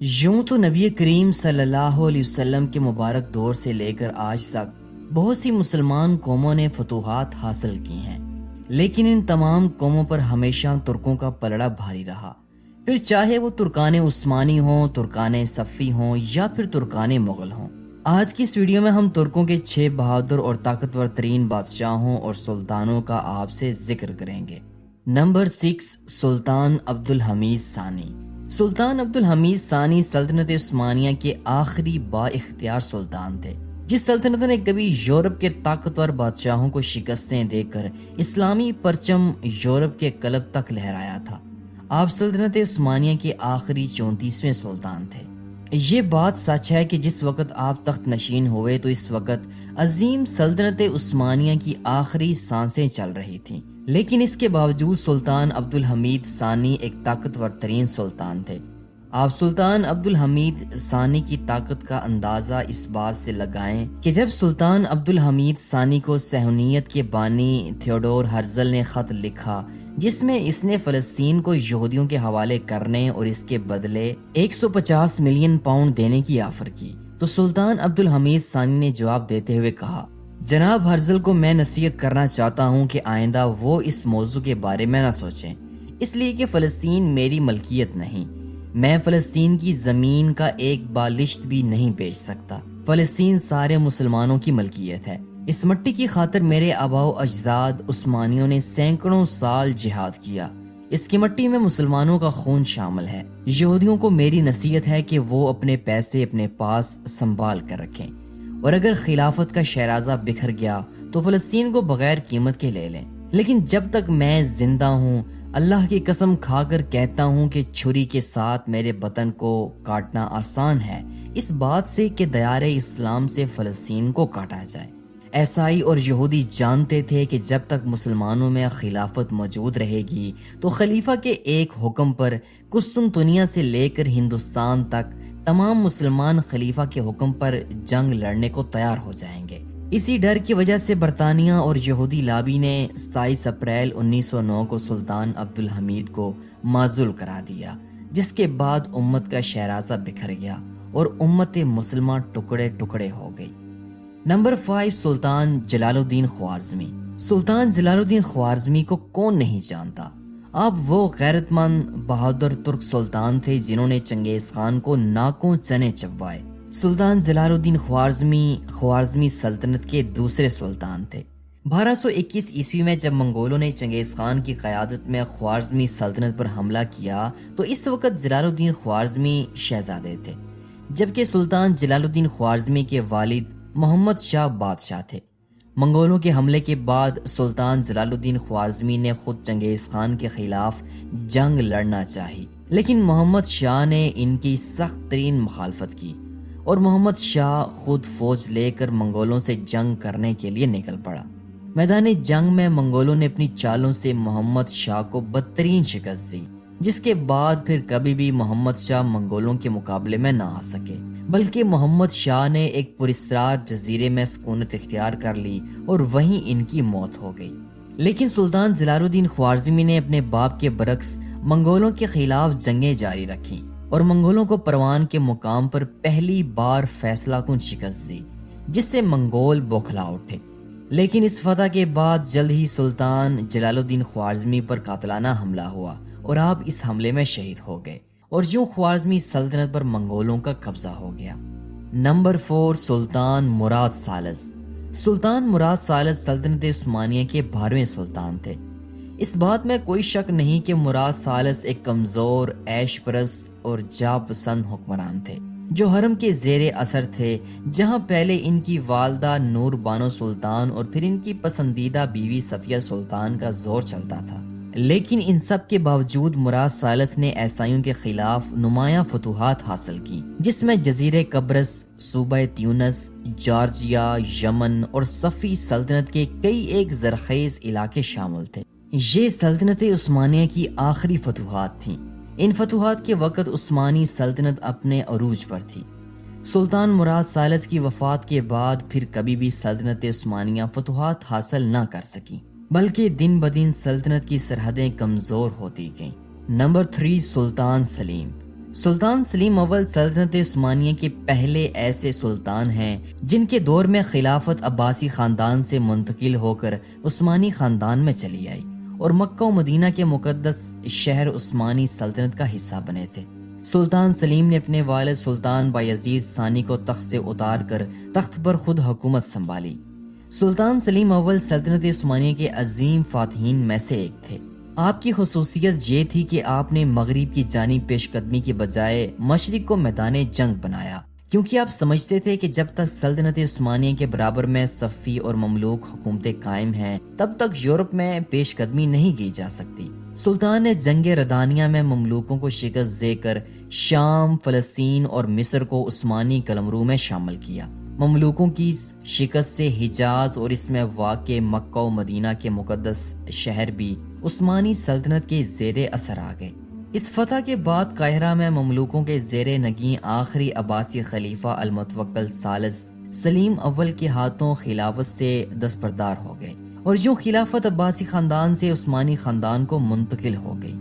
یوں تو نبی کریم صلی اللہ علیہ وسلم کے مبارک دور سے لے کر آج تک بہت سی مسلمان قوموں نے فتوحات حاصل کی ہیں، لیکن ان تمام قوموں پر ہمیشہ ترکوں کا پلڑا بھاری رہا، پھر چاہے وہ ترکان عثمانی ہوں، ترکان صفی ہوں یا پھر ترکان مغل ہوں۔ آج کی اس ویڈیو میں ہم ترکوں کے 6 بہادر اور طاقتور ترین بادشاہوں اور سلطانوں کا آپ سے ذکر کریں گے۔ نمبر 6، سلطان عبدالحمید ثانی۔ سلطان عبدالحمید ثانی سلطنت عثمانیہ کے آخری با اختیار سلطان تھے، جس سلطنت نے کبھی یورپ کے طاقتور بادشاہوں کو شکستیں دے کر اسلامی پرچم یورپ کے قلب تک لہرایا تھا۔ آپ سلطنت عثمانیہ کے آخری 34ویں سلطان تھے۔ یہ بات سچ ہے کہ جس وقت آپ تخت نشین ہوئے تو اس وقت عظیم سلطنت عثمانیہ کی آخری سانسیں چل رہی تھیں، لیکن اس کے باوجود سلطان عبدالحمید ثانی ایک طاقتور ترین سلطان تھے۔ آپ سلطان عبدالحمید ثانی کی طاقت کا اندازہ اس بات سے لگائیں کہ جب سلطان عبدالحمید ثانی کو صہیونیت کے بانی تھیوڈور ہرزل نے خط لکھا، جس میں اس نے فلسطین کو یہودیوں کے حوالے کرنے اور اس کے بدلے 150 ملین پاؤنڈ دینے کی آفر کی، تو سلطان عبدالحمید ثانی نے جواب دیتے ہوئے کہا، جناب ہرزل کو میں نصیحت کرنا چاہتا ہوں کہ آئندہ وہ اس موضوع کے بارے میں نہ سوچیں، اس لیے کہ فلسطین میری ملکیت نہیں، میں فلسطین کی زمین کا ایک بالشت بھی نہیں بیچ سکتا، فلسطین سارے مسلمانوں کی ملکیت ہے۔ اس مٹی کی خاطر میرے آباء و اجداد عثمانیوں نے سینکڑوں سال جہاد کیا، اس کی مٹی میں مسلمانوں کا خون شامل ہے۔ یہودیوں کو میری نصیحت ہے کہ وہ اپنے پیسے اپنے پاس سنبھال کر رکھیں، اور اگر خلافت کا شیرازہ بکھر گیا تو فلسطین کو بغیر قیمت کے لے لیں، لیکن جب تک میں زندہ ہوں اللہ کی قسم کھا کر کہتا ہوں کہ چھری کے ساتھ میرے وطن کو کاٹنا آسان ہے اس بات سے کہ دیار اسلام سے فلسطین کو کاٹا جائے۔ عیسائی اور یہودی جانتے تھے کہ جب تک مسلمانوں میں خلافت موجود رہے گی تو خلیفہ کے ایک حکم پر قسطنطنیہ سے لے کر ہندوستان تک تمام مسلمان خلیفہ کے حکم پر جنگ لڑنے کو تیار ہو جائیں گے۔ اسی ڈر کی وجہ سے برطانیہ اور یہودی لابی نے 27 اپریل 1909 کو سلطان عبدالحمید کو معزول کرا دیا، جس کے بعد امت کا شیرازہ بکھر گیا اور امت مسلمہ ٹکڑے ٹکڑے ہو گئی۔ نمبر 5، سلطان جلال الدین خوارزمی۔ سلطان جلال الدین خوارزمی کو کون نہیں جانتا؟ آپ وہ غیرت مند بہادر ترک سلطان تھے جنہوں نے چنگیز خان کو ناکوں چنے چبوائے۔ سلطان جلال الدین خوارزمی سلطنت کے دوسرے سلطان تھے۔ 1221 عیسوی میں جب منگولوں نے چنگیز خان کی قیادت میں خوارزمی سلطنت پر حملہ کیا تو اس وقت جلال الدین خوارزمی شہزادے تھے، جبکہ سلطان جلال الدین خوارزمی کے والد محمد شاہ بادشاہ تھے۔ منگولوں کے حملے کے بعد سلطان جلال الدین خوارزمی نے خود چنگیز خان کے خلاف جنگ لڑنا چاہی، لیکن محمد شاہ نے ان کی سخت ترین مخالفت کی اور محمد شاہ خود فوج لے کر منگولوں سے جنگ کرنے کے لیے نکل پڑا۔ میدان جنگ میں منگولوں نے اپنی چالوں سے محمد شاہ کو بدترین شکست دی، جس کے بعد پھر کبھی بھی محمد شاہ منگولوں کے مقابلے میں نہ آ سکے، بلکہ محمد شاہ نے ایک پراسرار جزیرے میں سکونت اختیار کر لی اور وہیں ان کی موت ہو گئی۔ لیکن سلطان جلال الدین خوارزمی نے اپنے باپ کے برعکس منگولوں کے خلاف جنگیں جاری رکھیں اور منگولوں کو پروان کے مقام پر پہلی بار فیصلہ کن شکست دی، جس سے منگول بوکھلا اٹھے۔ لیکن اس فتح کے بعد جلد ہی سلطان جلال الدین خوارزمی پر قاتلانہ حملہ ہوا اور آپ اس حملے میں شہید ہو گئے، اور یوں خوارزمی سلطنت پر منگولوں کا قبضہ ہو گیا۔ نمبر 4، سلطان مراد ثالث۔ سلطان مراد ثالث سلطنت عثمانیہ کے 12ویں سلطان تھے۔ اس بات میں کوئی شک نہیں کہ مراد ثالث ایک کمزور، عیش پرست اور جاہ پسند حکمران تھے، جو حرم کے زیر اثر تھے، جہاں پہلے ان کی والدہ نور بانو سلطان اور پھر ان کی پسندیدہ بیوی صفیہ سلطان کا زور چلتا تھا۔ لیکن ان سب کے باوجود مراد ثالث نے عیسائیوں کے خلاف نمایاں فتوحات حاصل کی، جس میں جزیرے قبرص، صوبہ تیونس، جارجیا، یمن اور صفی سلطنت کے کئی ایک زرخیز علاقے شامل تھے۔ یہ سلطنت عثمانیہ کی آخری فتوحات تھیں۔ ان فتوحات کے وقت عثمانی سلطنت اپنے عروج پر تھی۔ سلطان مراد ثالث کی وفات کے بعد پھر کبھی بھی سلطنت عثمانیہ فتوحات حاصل نہ کر سکی، بلکہ دن بدن سلطنت کی سرحدیں کمزور ہوتی گئیں۔ نمبر 3، سلطان سلیم۔ سلطان سلیم اول سلطنت عثمانیہ کے پہلے ایسے سلطان ہیں جن کے دور میں خلافت عباسی خاندان سے منتقل ہو کر عثمانی خاندان میں چلی آئی اور مکہ و مدینہ کے مقدس شہر عثمانی سلطنت کا حصہ بنے تھے۔ سلطان سلیم نے اپنے والد سلطان بایزید ثانی کو تخت سے اتار کر تخت پر خود حکومت سنبھالی۔ سلطان سلیم اول سلطنت عثمانیہ کے عظیم فاتحین میں سے ایک تھے۔ آپ کی خصوصیت یہ تھی کہ آپ نے مغرب کی جانب پیش قدمی کے بجائے مشرق کو میدان جنگ بنایا، کیونکہ آپ سمجھتے تھے کہ جب تک سلطنت عثمانیہ کے برابر میں صفی اور مملوک حکومتیں قائم ہیں تب تک یورپ میں پیش قدمی نہیں کی جا سکتی۔ سلطان نے جنگ ردانیہ میں مملوکوں کو شکست دے کر شام، فلسطین اور مصر کو عثمانی قلمرو میں شامل کیا۔ مملوکوں کی شکست سے حجاز اور اس میں واقع مکہ و مدینہ کے مقدس شہر بھی عثمانی سلطنت کے زیر اثر آ گئے۔ اس فتح کے بعد قاہرہ میں مملوکوں کے زیر نگین آخری عباسی خلیفہ المتوکل ثالث سلیم اول کے ہاتھوں خلافت سے دستبردار ہو گئے اور جو خلافت عباسی خاندان سے عثمانی خاندان کو منتقل ہو گئی۔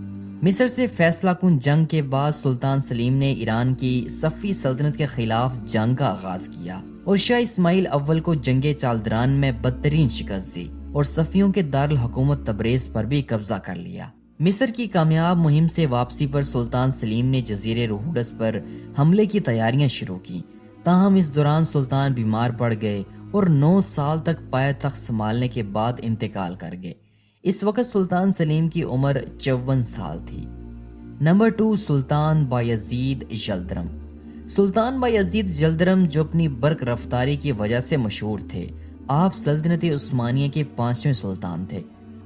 مصر سے فیصلہ کن جنگ کے بعد سلطان سلیم نے ایران کی صفی سلطنت کے خلاف جنگ کا آغاز کیا اور شاہ اسماعیل اول کو جنگ چالدران میں بدترین شکست دی اور صفیوں کے دارالحکومت تبریز پر بھی قبضہ کر لیا۔ مصر کی کامیاب مہم سے واپسی پر سلطان سلیم نے جزیرے روہوڈس پر حملے کی تیاریاں شروع کی، تاہم اس دوران سلطان بیمار پڑ گئے اور 9 سال تک پائے تخت سنبھالنے کے بعد انتقال کر گئے۔ اس وقت سلطان سلیم کی عمر 54 سال تھی۔ نمبر 2، سلطان بایزید یلدرم۔ سلطان بایزید یلدرم جو اپنی برق رفتاری کی وجہ سے مشہور تھے، آپ سلطنت عثمانیہ کے 5ویں سلطان تھے۔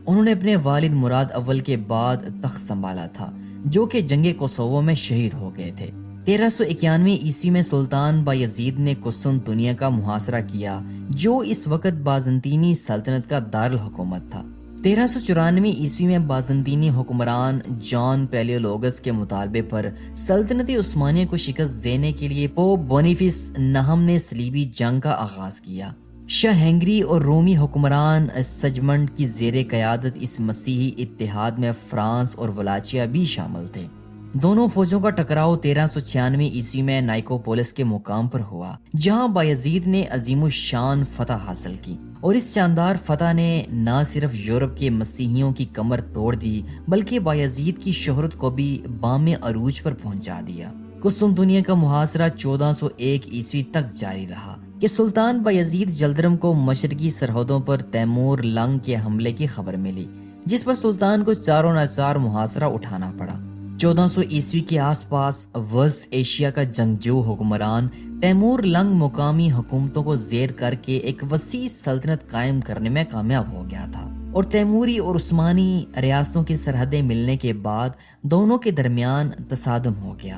انہوں نے اپنے والد مراد اول کے بعد تخت سنبھالا تھا، جو کہ جنگ کوسوو میں شہید ہو گئے تھے۔ 1391 عیسوی میں سلطان بایزید نے قسطنطنیہ کا محاصرہ کیا، جو اس وقت بازنطینی سلطنت کا دارالحکومت تھا۔ 1394 عیسوی میں بازنطینی حکمران جان پیلیولوگس کے مطالبے پر سلطنت عثمانیہ کو شکست دینے کے لیے پوپ بونیفیس نہم نے صلیبی جنگ کا آغاز کیا۔ شاہ ہنگری اور رومی حکمران سجمنڈ کی زیر قیادت اس مسیحی اتحاد میں فرانس اور ولاچیا بھی شامل تھے۔ دونوں فوجوں کا ٹکراؤ 1396 عیسوی میں نائکوپولس کے مقام پر ہوا، جہاں بایزید نے عظیم الشان فتح حاصل کی، اور اس شاندار فتح نے نہ صرف یورپ کے مسیحیوں کی کمر توڑ دی بلکہ بایزید کی شہرت کو بھی بام عروج پر پہنچا دیا۔ قسطنطنیہ کا محاصرہ 1401 عیسوی تک جاری رہا کہ سلطان بایزید یلدرم کو مشرقی سرحدوں پر تیمور لنگ کے حملے کی خبر ملی، جس پر سلطان کو چاروں ناچار محاصرہ اٹھانا پڑا۔ 1400 عیسوی کے آس پاس وسط ایشیا کا جنگجو حکمران تیمور لنگ مقامی حکومتوں کو زیر کر کے ایک وسیع سلطنت قائم کرنے میں کامیاب ہو گیا تھا، اور تیموری اور عثمانی ریاستوں کی سرحدیں ملنے کے بعد دونوں کے درمیان تصادم ہو گیا۔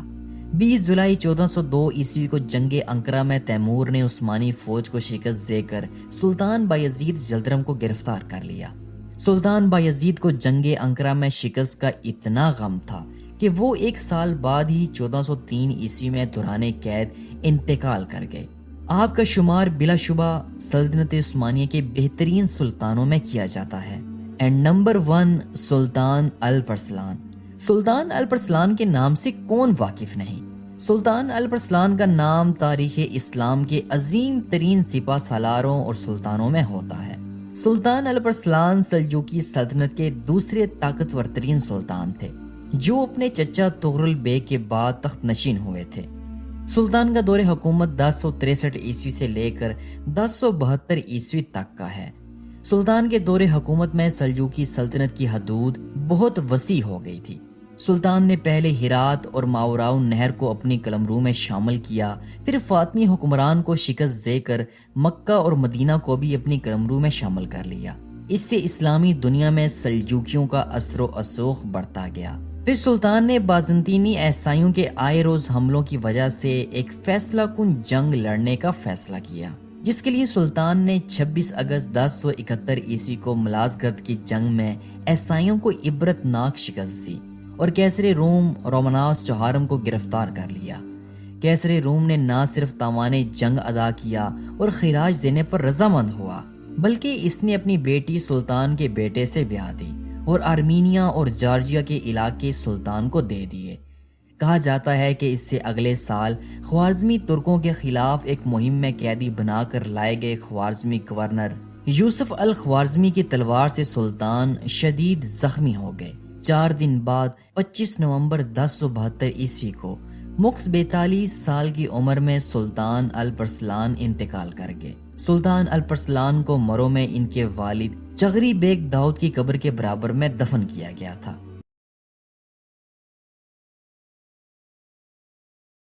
20 جولائی 1402 عیسوی کو جنگ انقرہ میں تیمور نے عثمانی فوج کو شکست دے کر سلطان بایزید یلدرم کو گرفتار کر لیا۔ سلطان بایزید کو جنگ انقرہ میں شکست کا اتنا غم تھا کہ وہ 1 سال بعد ہی 1403 عیسوی میں دوران قید انتقال کر گئے۔ آپ کا شمار بلا شبہ سلطنت عثمانیہ کے بہترین سلطانوں میں کیا جاتا ہے۔ اینڈ نمبر 1، سلطان الپرسلان۔ سلطان الپرسلان کے نام سے کون واقف نہیں؟ سلطان الپرسلان کا نام تاریخ اسلام کے عظیم ترین سپہ سالاروں اور سلطانوں میں ہوتا ہے۔ سلطان الپرسلان سلجوقی سلطنت کے دوسرے طاقتور ترین سلطان تھے، جو اپنے چچا طغرل بیگ کے بعد تخت نشین ہوئے تھے۔ سلطان کا دور حکومت 1063 عیسوی سے لے کر 1072 عیسوی تک کا ہے۔ سلطان کے دور حکومت میں سلجوقی سلطنت کی حدود بہت وسیع ہو گئی تھی۔ سلطان نے پہلے ہرات اور ماوراؤ نہر کو اپنی قلمرو میں شامل کیا، پھر فاطمی حکمران کو شکست دے کر مکہ اور مدینہ کو بھی اپنی قلمرو میں شامل کر لیا۔ اس سے اسلامی دنیا میں سلجوقیوں کا اثر و رسوخ بڑھتا گیا۔ پھر سلطان نے بازنطینی عیسائیوں کے آئے روز حملوں کی وجہ سے ایک فیصلہ کن جنگ لڑنے کا فیصلہ کیا، جس کے لیے سلطان نے 26 اگست 1071 عیسوی کو ملازگرد کی جنگ میں عیسائیوں کو عبرت ناک شکست دی اور کیسر روم رومانوس چہارم کو گرفتار کر لیا۔ کیسر روم نے نہ صرف تاوان جنگ ادا کیا اور خراج دینے پر رضامند ہوا، بلکہ اس نے اپنی بیٹی سلطان کے بیٹے سے بیاہ دی اور آرمینیا اور جارجیا کے علاقے سلطان کو دے دیے۔ کہا جاتا ہے کہ اس سے اگلے سال خوارزمی ترکوں کے خلاف ایک مہم میں قیدی بنا کر لائے گئے خوارزمی گورنر یوسف الخوارزمی کی تلوار سے سلطان شدید زخمی ہو گئے۔ 4 دن بعد 25 نومبر 1072 عیسوی کو مخص 42 سال کی عمر میں سلطان الپرسلان انتقال کر گئے۔ سلطان الپرسلان کو مرو میں ان کے والد چغری بیگ داؤد کی قبر کے برابر میں دفن کیا گیا تھا۔